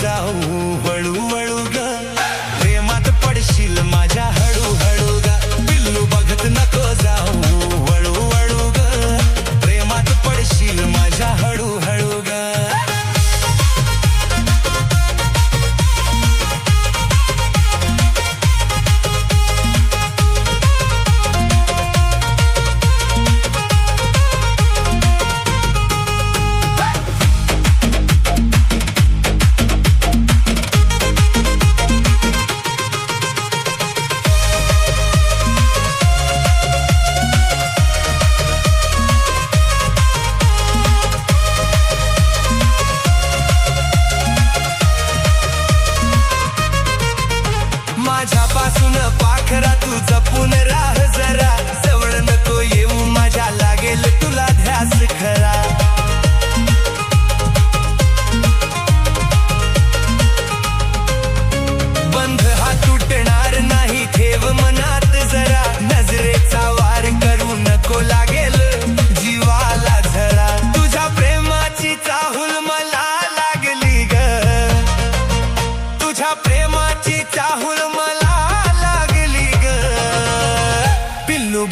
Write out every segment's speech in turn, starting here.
जाऊ हळूहळू ग, प्रेमात पडशील माझ्या हळूहळू ग. पिल्लू बघत नको जाऊ हळूहळू ग, प्रेमात पडशील माझ्या हळूहळू ग. माझ्यापासून पाखरा तू जपून राह जरा, जवळ नको येऊ माझ्या लागेल तुला ध्यास खरा. बंध हा तुटणार नाही ठेव मनात जरा, नजरेचा वार करू नको लागेल जीवाला झरा. तुझ्या प्रेमाची चाहूल मला लागली ग, तुझ्या प्रेमाची चाहूल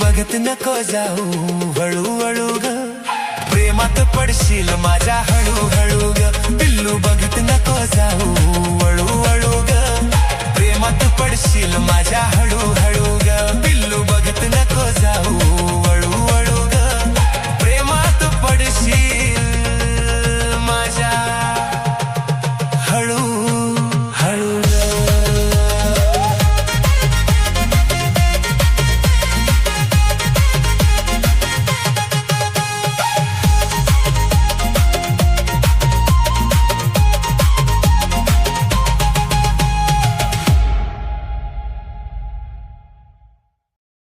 बघत नको जाऊ हळूहळू ग, प्रेमात पडशील माझ्या हळू